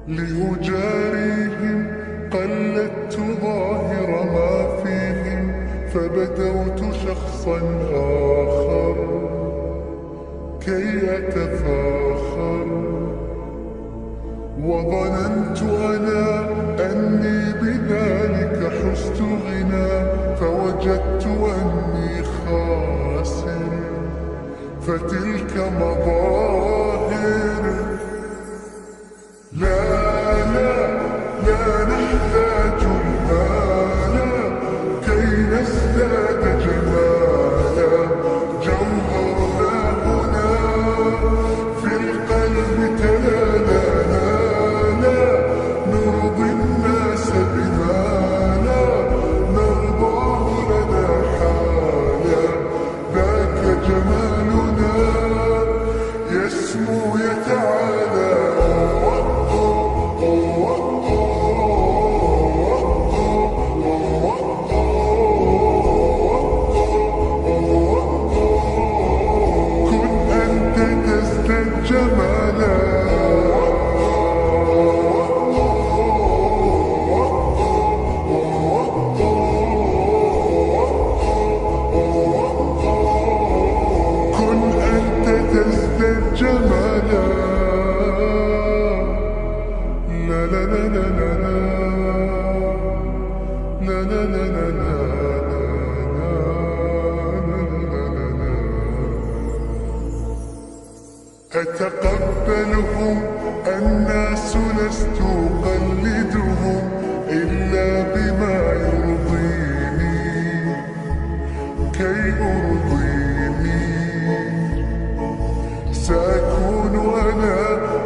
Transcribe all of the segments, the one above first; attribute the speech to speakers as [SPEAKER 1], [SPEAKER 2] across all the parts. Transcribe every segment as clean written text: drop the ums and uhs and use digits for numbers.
[SPEAKER 1] لأجاريهم قلدت ظاهر ما فيهم، فبدوت شخصا آخر كي أتفاخر. وظننت أنا أني بذلك حزت غنى، فوجدت أني خاسر. فتلك مظاهر. لا نحتاج المال كي نزداد جمالا. جوهرنا هنا في القلب تلالا. نرضي الناس بما لا نرضاه لنا حالا. ذاك جمالنا يسمو يتعالى. جمالا. لا لا لا لا لا لا لا لا لا لا. أتقبلهم الناس لست أقلدهم إلا بما يرضيني كي أرضيني. سأكون أنا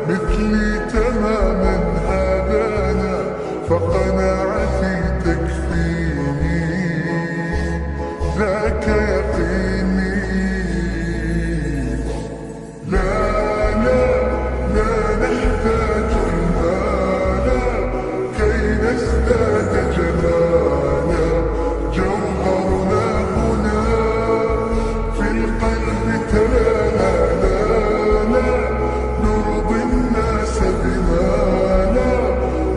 [SPEAKER 1] مثلي تماما هذا أنا، فقناعتي تكفيني. ذاك يقيني. لا نحتاج المال كي نزداد جمالا. جوهرنا هنا في القلب تلالا. نرضي الناس بما لا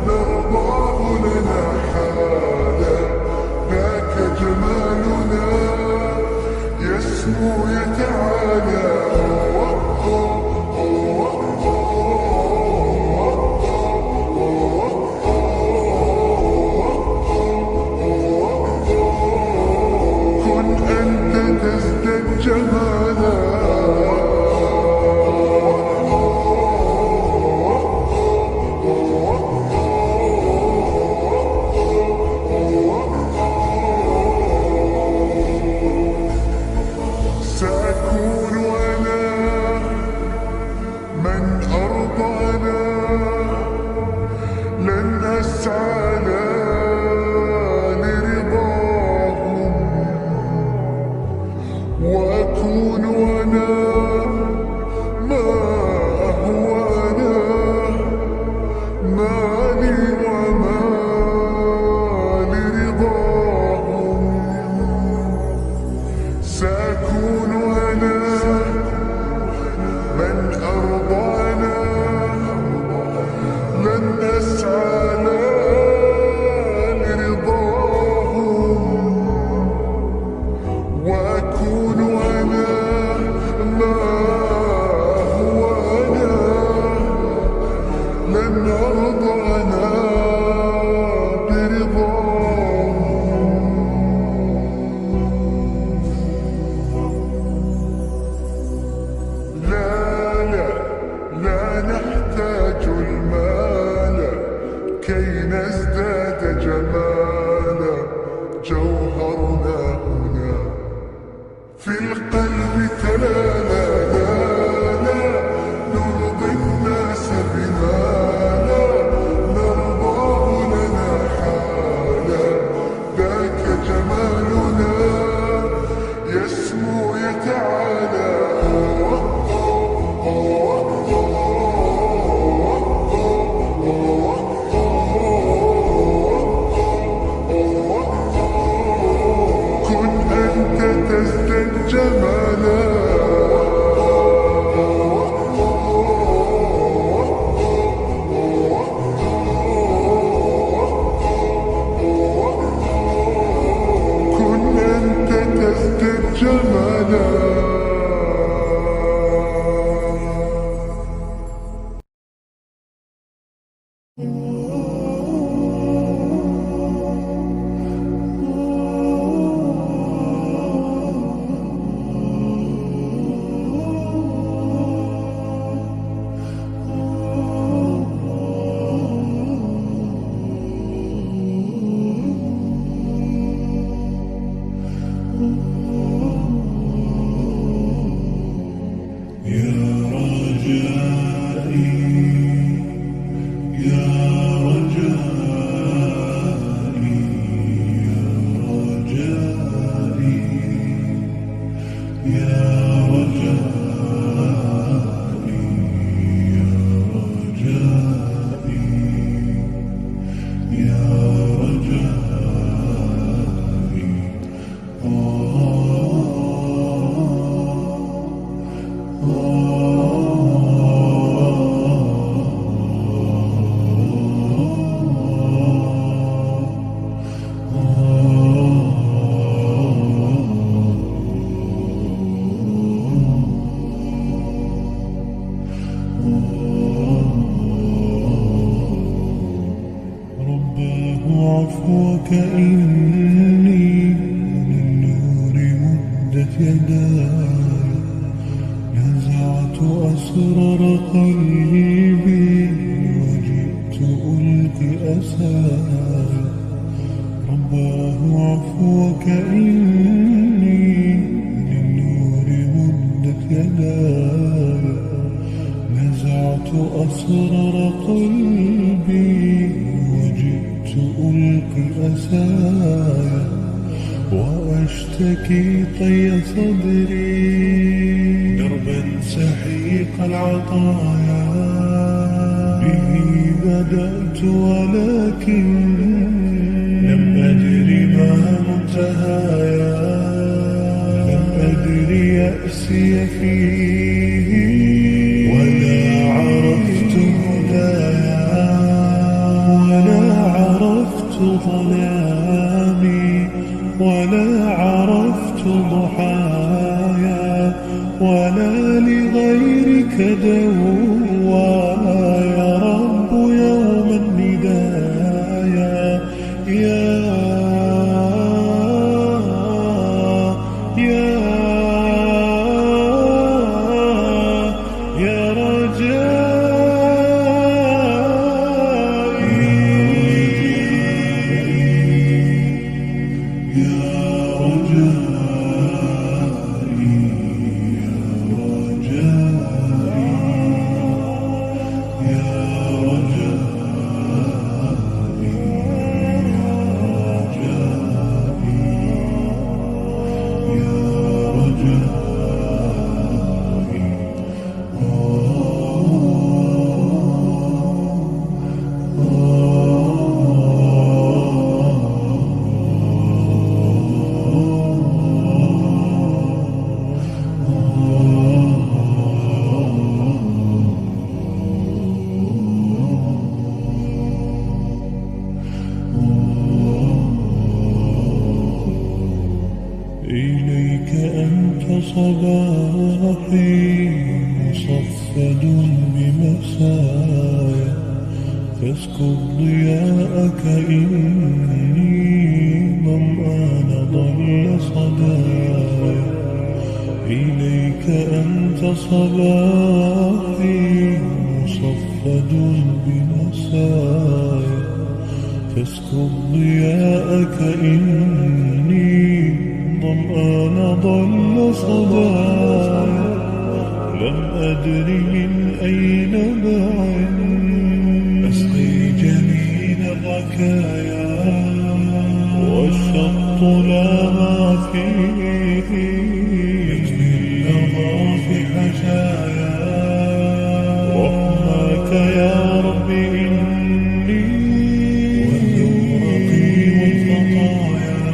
[SPEAKER 1] نرضاه لنا حالا. ذاك جمالنا يسمو يتعالى. كن أنت تزداد جمالا. سأكون أنا من أرضانا. لن أسعى لرضاهم، وأكون أنا ما هو أنا. مالي وما لرضاهم. سأكون أنا من أرضانا. لن أسعى لرضاهم، وأكون أنا ما هو أنا. لن أرضى أنا برضاهم. لا نحتاج المال كي نزداد جمالا. جوهرنا هنا في القلب تلالا. نرضي الناس بما لا نرضاه لنا حالا. ذاك جمالنا يسمو يتعالى.
[SPEAKER 2] عفوك إني للنور مدت يداي، نزعت أسرار قلبي وجئت ألقي أساي. رباه عفوك إني للنور مدت يداي، نزعت أسرار قلبي وجئت ألقي أساي، وأشتكي طي صدري دربا سحيق العطايا. به بدأت ولكن لم أدري ما منتهايا، لم أدري يأسي فيه ولا عرفت هدايا، ولا عرفت ظلامي، ولا عرفت ضحايا، ولا لغيرك دوايا. يا رب يوم الندايا، يا إليك أنت صباحي مصفد بمسايا، فاسكب ضياءك إني ظمآن ضل صدايا. إليك أنت صباحي مصفد بمسايا، فاسكب ضياءك إني ظمآن ضل صدايا. لم أدري من أين بعد أسقي جنين الركايا، والشط لا ما فيه يكفي اللظى في حشايا. رحمك يا رب إني وزورقي والخطايا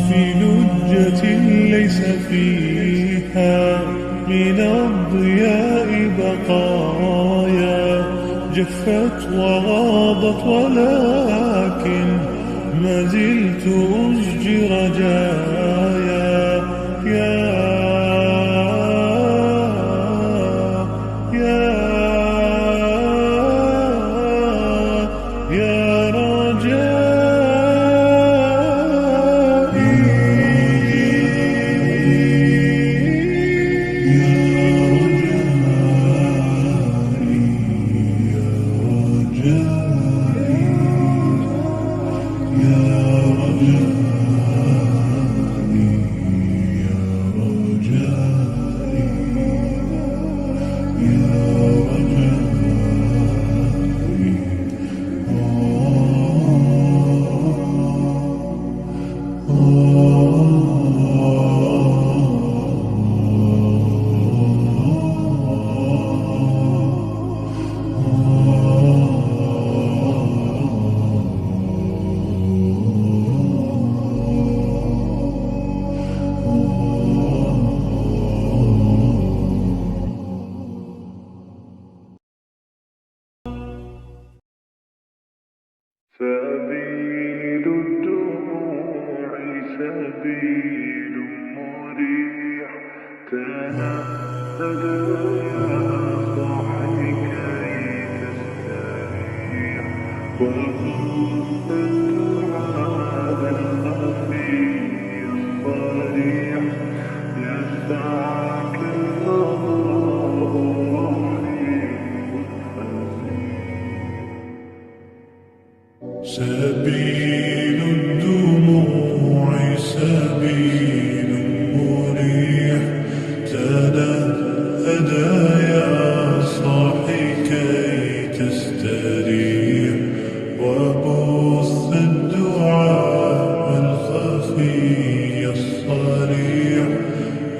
[SPEAKER 2] في لجة ليس فيها من الضياء بقايا. جفت وغاضت ولكن ما زلت أسجي رجايا. رجائي يا رجائي يا رجائي يا رجائي سبيل الدموع سبيل مريح تنهد يا صاحي كي تستريح وخذ الدعاء الخفي الصريح يسعك الله الرحيم الفسيح سبيل الدموع سبيل مريح تنهد يا صاحي كي تستريح وبث الدعاء الخفي الصريح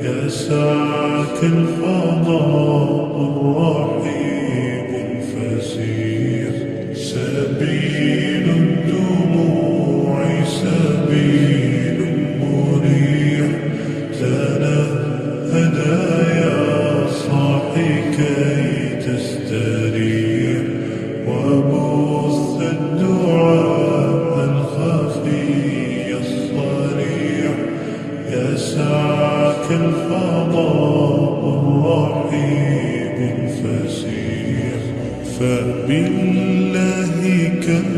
[SPEAKER 2] يسعك الفضاء الرحيب الفسيح سبيل الدموع سبيل مريح تنهد يا صاحي كي تستريح وبث الدعاء الخفي الصريح يسعك الفضاء الرحيب الفسيح فبالله كم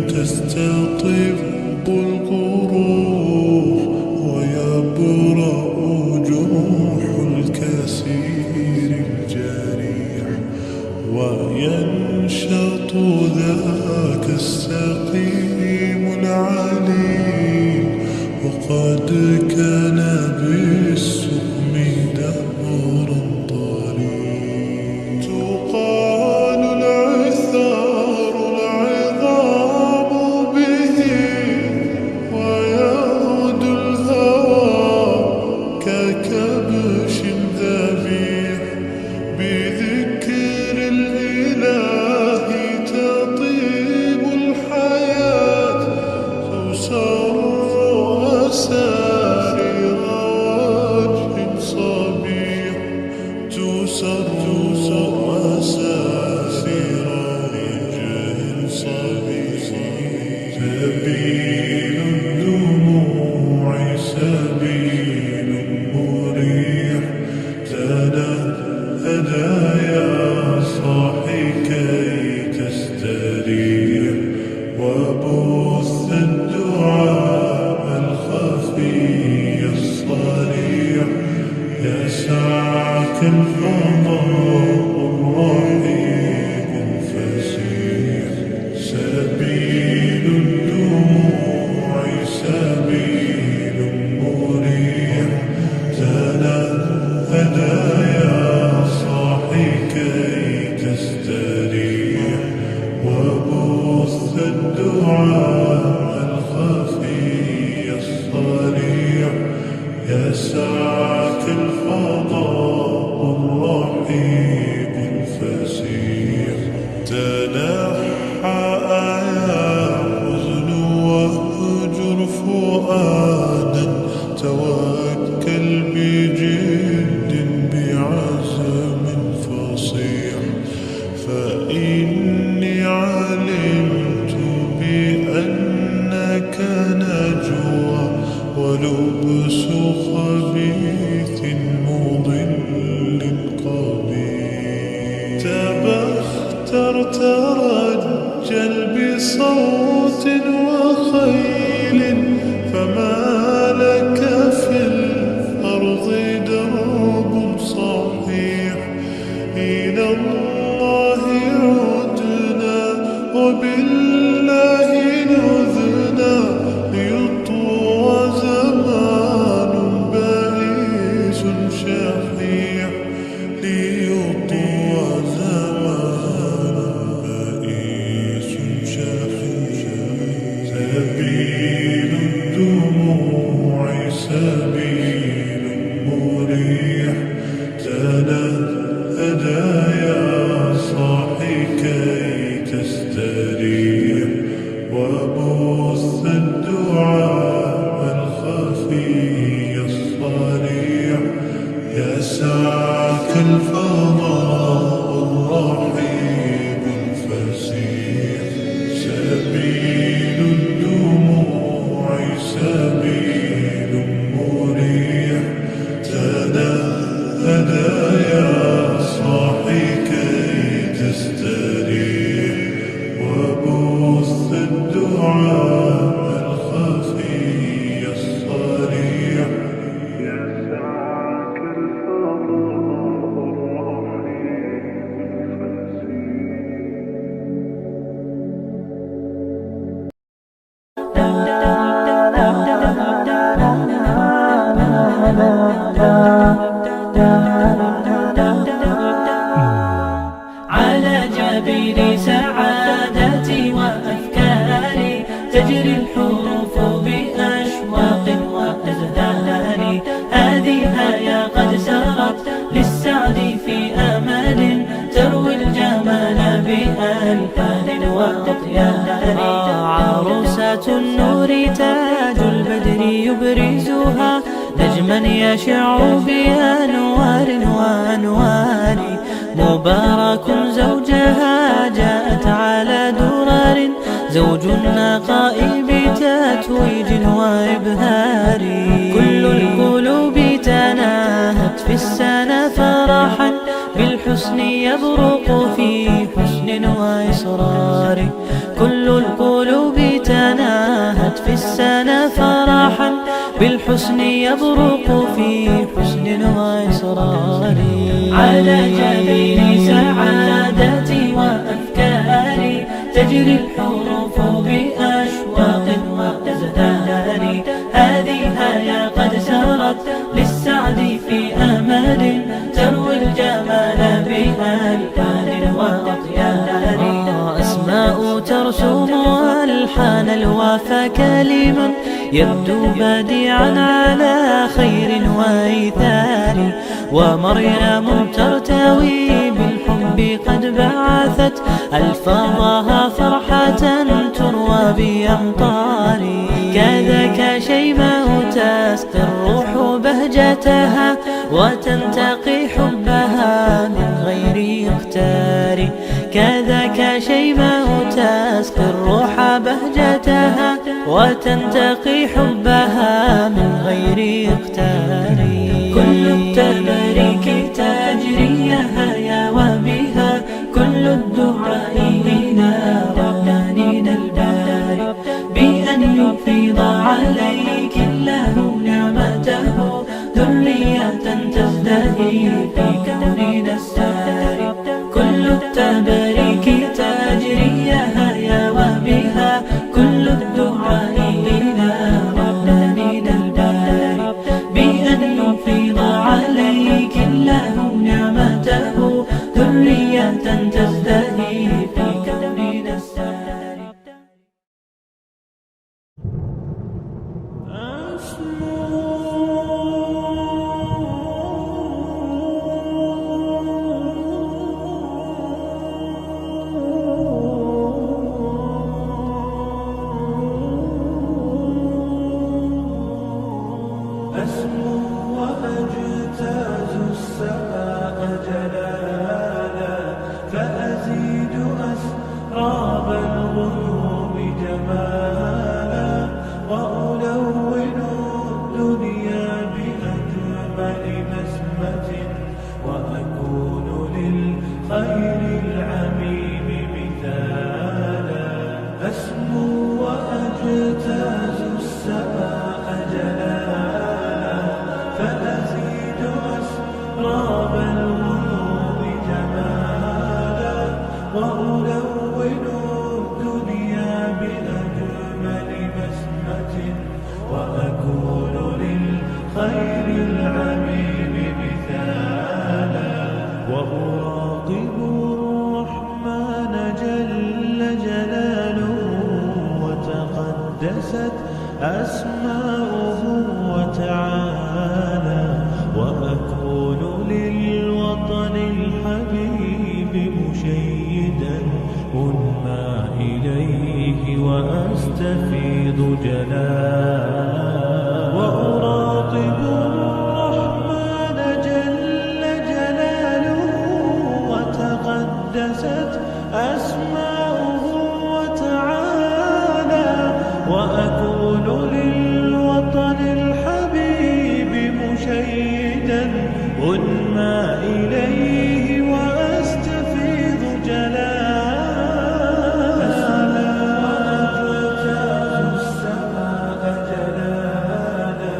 [SPEAKER 2] تستطب القروح ويبرأ جروح الكثير الجريح وينشط ذاك السقيم العليم وقد كان بالسقم دهرا طريق تقال العثار العظام به ويغدو الهوى ككبش ذبيح بذكر الإله تطيب الحياة تسر أسارير وجه صبيح تسر أسارير وجه صبيح سبيل الدموع سبيل مريح تنهد يا صاحي كي تستريح وبث الدعاء الخفي الصريح يسعك الفضاء الرحيب الفسيح سبيل الدموع سبيل مريح تنهد يا صاحي كي تستريح وبث الدعاء الخفي الصريح يسعك الفضاء الرحيب الفسيح تنحى يا حزن واهجر فؤادا توكل بجد بعزم فصيح فإني علمت بأنك نجوى ولبس خبيث مضل قبيح تبختر ترجل بصوت وخيل فما لك في الأرض درب صحيح إلى الله عدنا
[SPEAKER 3] سعادتي وأفكاري، تجري الحروف بأشواق وأزهار. هذه هيا قد سرت للسعد في أمل، تروي الجمال بألحان وأطيار. عروسة النور تاج البدر يبرزها، نجما يشع بأنوار وأنوار. مبارك زوجها جاءت على درر، زوج النقاء بتتويج وإبهار. كل القلوب تناهت في السنة فرحا، بالحسن يبرق في حسن وإصرار. كل القلوب تناهت في السنة فرحا، بالحسن يبرق في حسن وإصرار. على جبين سعادتي وأفكاري، تجري الحروف بأشواق وأزهار. هذه هيا قد سرت للسعد في أمل، تروي الجمال بألحان وأطيار. أسماء ترسم ألحان الوفا كلما، يبدو بديعا على خير وإيثار. ومريم ترتوي بالحب قد بعثت، ألفاظها فرحة تروى بأمطار. كذاك شيماء تسقي الروح بهجتها، وتنتقي حبها من غير اختار. كذاك شيماء تسقي الروح بهجتها، وتنتقي حبها من غير اختار. كل التباريك تجري هيا وبها، كل الدعاء إلى ربانينا الباري، بأن يفيض عليك الله نعمته، ذرية تزدهي في كوننا الساري. كل التباريك تجري هيا وبها، كل الدعاء إلى ربانينا الباري، بأن يفيض عليك الله نعمته، ذرية تزدهي في كوننا الساري.
[SPEAKER 2] أسمو وأجتاز السماء جلالا، فأزيد أسراب الغيوم جمالا، وألون الدنيا بأجمل بسمة، وأكون للخير العميم مثالا. أسمو وأجتاز السماء جلالا، فأزيد أسراب الغيوم جمالا، وألون الدنيا بأجمل بسمة، وأكون للخير العميم مثالا. وأراقب الرحمن جل جلاله، وتقدست أسماؤه وتعالى، وأكون للوطن الحبيب مشيدا أنمى إليه وأستفيض جلالا. وأراقب الرحمن جل جلاله، وتقدست أسماؤه وتعالى، وأكون للوطن الحبيب مشيدا أنمى إليه وأستفيض جلالا. وأجتاز السماء جلالا،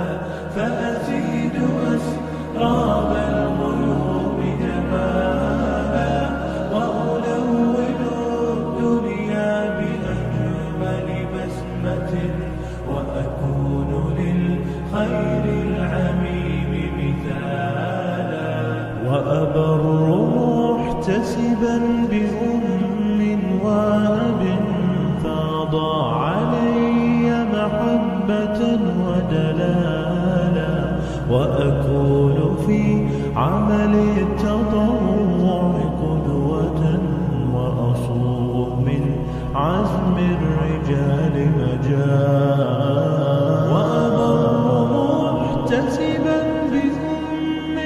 [SPEAKER 2] فأزيد أسراب الغيوم جمالا، وألون الدنيا بأجمل بسمة، وأكون في عمل التطوع قدوة وأصوغ من عزم الرجال مجال وأبر محتسبا بأم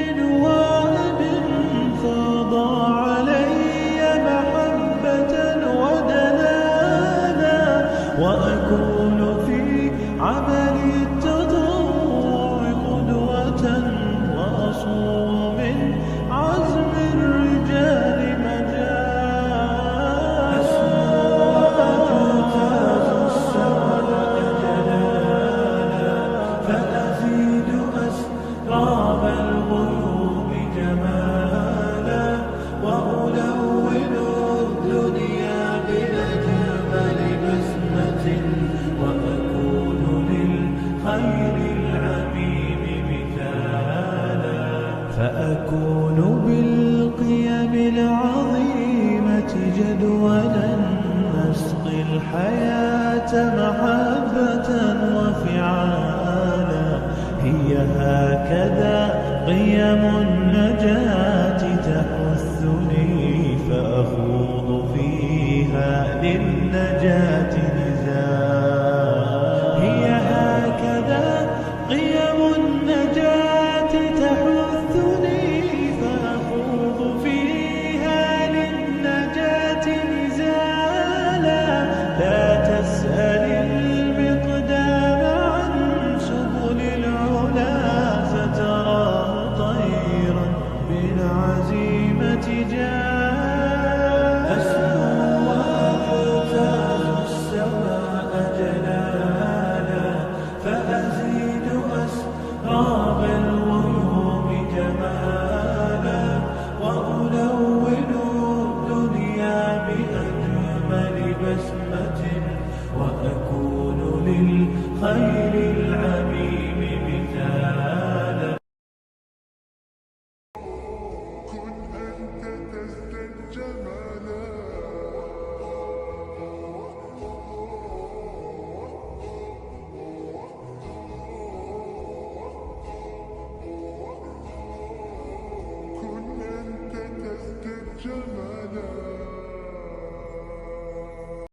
[SPEAKER 2] وأب فاض علي محبة ودلالا وأكون في عمل التطوع قدوة وأصوم من عزم الرجال مجال أجتاز السماء جلالا فأزيد أسراب الغيوب جمالا وألون الدنيا بأجمل بسمة وأكون للخير العميم مثالا فأكون بالقيم العظيمة جدولا نسقي الحياة محبة وفعالا هي هكذا قيم النجاة تحثني فأخوض فيها للنجاة